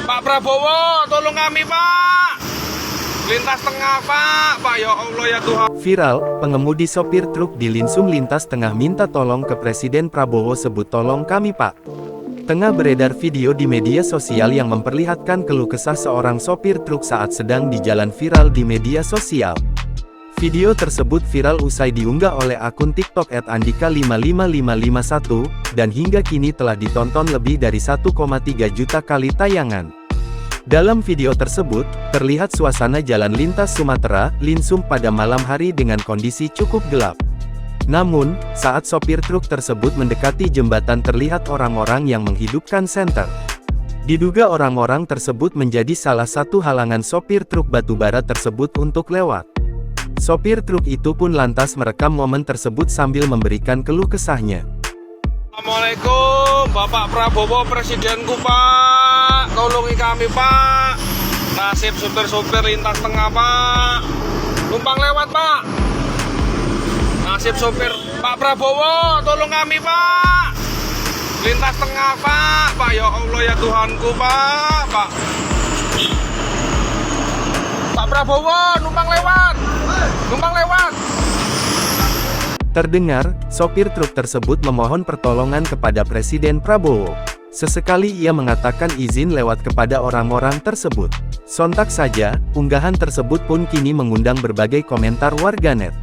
Pak Prabowo, tolong kami Pak. Lintas tengah Pak, ya Allah ya Tuhan. Viral, pengemudi sopir truk di Linsum lintas tengah minta tolong ke Presiden Prabowo sebut tolong kami Pak. Tengah beredar video di media sosial yang memperlihatkan keluh kesah seorang sopir truk saat sedang di jalan viral di media sosial. Video tersebut viral usai diunggah oleh akun TikTok @andika55551, dan hingga kini telah ditonton lebih dari 1,3 juta kali tayangan. Dalam video tersebut, terlihat suasana jalan lintas Sumatera, Linsum pada malam hari dengan kondisi cukup gelap. Namun, saat sopir truk tersebut mendekati jembatan terlihat orang-orang yang menghidupkan senter. Diduga orang-orang tersebut menjadi salah satu halangan sopir truk batubara tersebut untuk lewat. Sopir truk itu pun lantas merekam momen tersebut sambil memberikan keluh kesahnya. Assalamualaikum, Bapak Prabowo Presidenku Pak. Tolongi kami Pak. Nasib sopir-sopir lintas tengah Pak. Numpang lewat Pak. Nasib sopir Pak Prabowo, tolong kami Pak. Lintas tengah Pak, ya Allah ya Tuhanku Pak. Pak Prabowo, numpang lewat. Terdengar, sopir truk tersebut memohon pertolongan kepada Presiden Prabowo. Sesekali ia mengatakan izin lewat kepada orang-orang tersebut. Sontak saja, unggahan tersebut pun kini mengundang berbagai komentar warganet.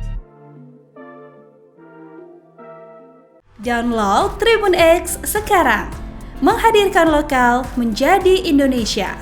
Download Tribun X sekarang, menghadirkan lokal menjadi Indonesia.